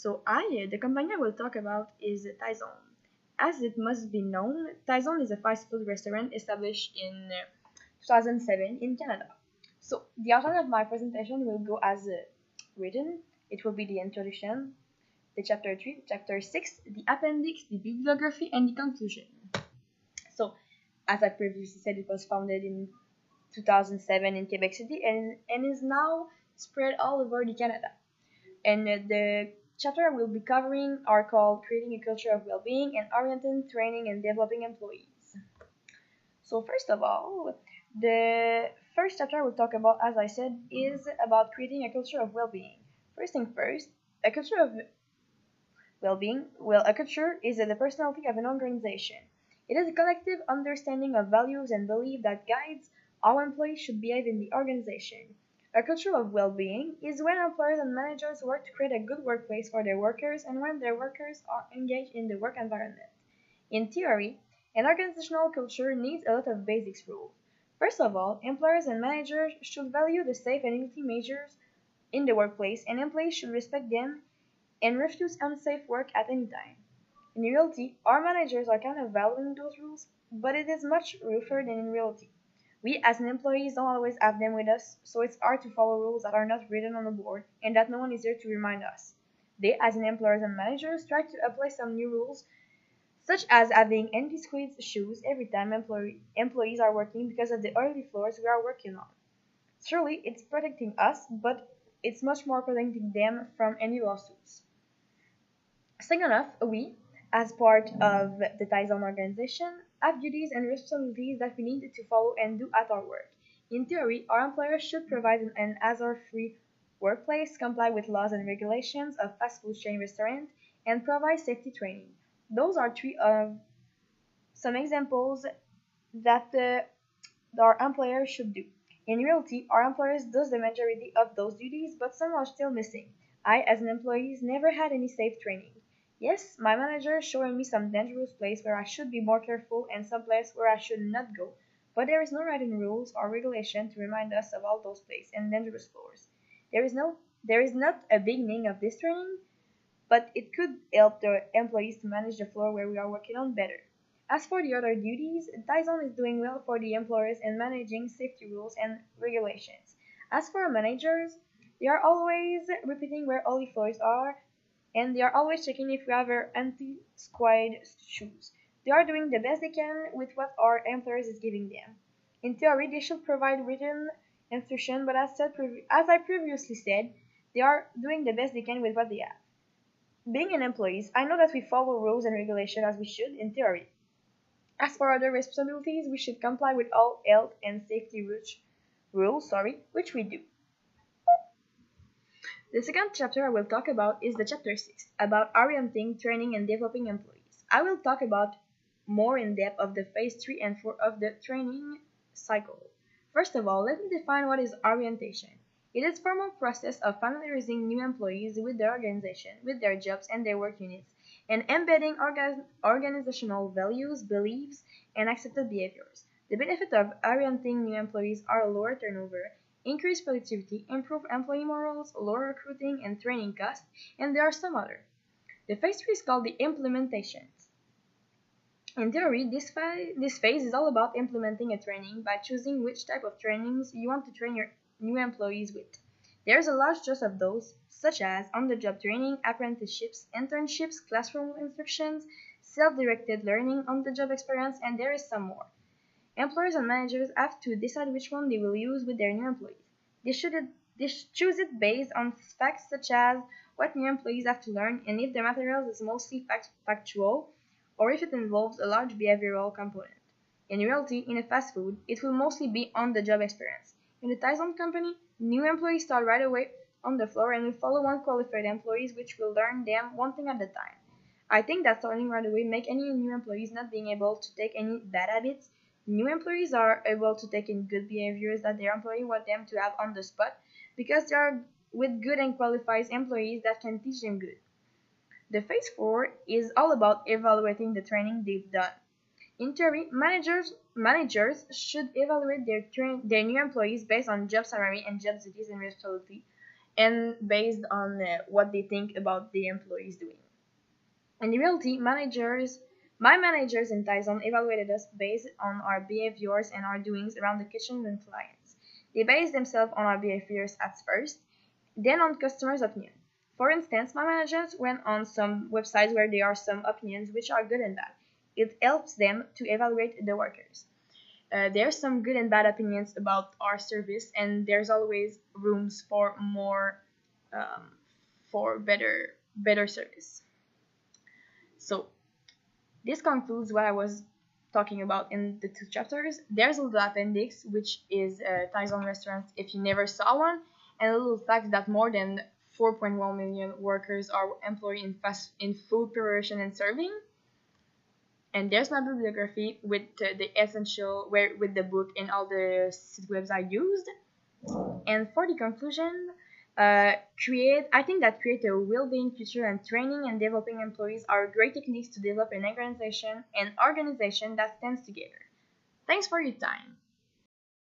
The company I will talk about is Taizong. As it must be known, Taizong is a fast food restaurant established in 2007 in Canada. So, the outline of my presentation will go as written. It will be the introduction, the chapter 3, chapter 6, the appendix, the bibliography, and the conclusion. So, as I previously said, it was founded in 2007 in Quebec City and is now spread all over the Canada. And the chapter we'll be covering are called Creating a Culture of Well-Being and Orienting, Training, and Developing Employees. So first of all, the first chapter we'll talk about, as I said, is about creating a culture of well-being. First thing first, a culture of well-being. Well, a culture is the personality of an organization. It is a collective understanding of values and belief that guides how employees should behave in the organization. A culture of well-being is when employers and managers work to create a good workplace for their workers and when their workers are engaged in the work environment. In theory, an organizational culture needs a lot of basic rules. First of all, employers and managers should value the safe and healthy measures in the workplace, and employees should respect them and refuse unsafe work at any time. In reality, our managers are kind of valuing those rules, but it is much rougher than in reality. We as employees don't always have them with us, so it's hard to follow rules that are not written on the board and that no one is there to remind us. They, as in employers and managers, try to apply some new rules, such as having anti-squeeze shoes every time employees are working because of the oily floors we are working on. Surely, it's protecting us, but it's much more protecting them from any lawsuits. Second off, we, as part of the Taizong organization, have duties and responsibilities that we need to follow and do at our work. In theory, our employers should provide an hazard-free workplace, comply with laws and regulations of fast food chain restaurants, and provide safety training. Those are three of some examples that our employers should do. In reality, our employers does the majority of those duties, but some are still missing. I, as an employee, never had any safe training. Yes, my manager is showing me some dangerous place where I should be more careful and some place where I should not go, but there is no written rules or regulation to remind us of all those places and dangerous floors. There is not a beginning of this training, but it could help the employees to manage the floor where we are working on better. As for the other duties, Taizong is doing well for the employers in managing safety rules and regulations. As for managers, they are always repeating where all the floors are, and they are always checking if we have our anti-squeeze shoes. They are doing the best they can with what our employers is giving them. In theory, they should provide written instruction, but as I previously said, they are doing the best they can with what they have. Being an employee, I know that we follow rules and regulations as we should in theory. As for other responsibilities, we should comply with all health and safety rules, which we do. The second chapter I will talk about is the chapter 6, about orienting, training, and developing employees. I will talk about more in depth of the phase 3 and 4 of the training cycle. First of all, let me define what is orientation. It is a formal process of familiarizing new employees with the organization, with their jobs and their work units, and embedding organizational values, beliefs, and accepted behaviors. The benefit of orienting new employees are lower turnover, increased productivity, improved employee morals, lower recruiting and training costs, and there are some other. The phase 3 is called the implementations. In theory, this phase is all about implementing a training by choosing which type of trainings you want to train your new employees with. There's a large choice of those, such as on-the-job training, apprenticeships, internships, classroom instructions, self-directed learning, on-the-job experience, and there is some more. Employers and managers have to decide which one they will use with their new employees. They choose it based on facts such as what new employees have to learn and if the materials is mostly factual or if it involves a large behavioral component. In reality, in a fast food, it will mostly be on-the-job experience. In the Taizong company, new employees start right away on the floor and will follow one qualified employees which will learn them one thing at a time. I think that starting right away make any new employees not being able to take any bad habits. New employees are able to take in good behaviors that their employee want them to have on the spot because they are with good and qualified employees that can teach them good. The phase 4 is all about evaluating the training they've done. In theory, managers should evaluate their new employees based on job summary and job duties and responsibility, and based on what they think about the employees doing. In reality, my managers in Tyson evaluated us based on our behaviors and our doings around the kitchen and clients. They based themselves on our behaviors at first, then on customers' opinion. For instance, my managers went on some websites where there are some opinions which are good and bad. It helps them to evaluate the workers. There's some good and bad opinions about our service, and there's always rooms for more, for better service. So this concludes what I was talking about in the two chapters. There's a little appendix, which is Tyson restaurants if you never saw one, and a little fact that more than 4.1 million workers are employed in food preparation and serving. And there's my bibliography with the essential, with the book and all the webs I used. And for the conclusion, I think that create a well-being culture and training and developing employees are great techniques to develop an organization that stands together. Thanks for your time.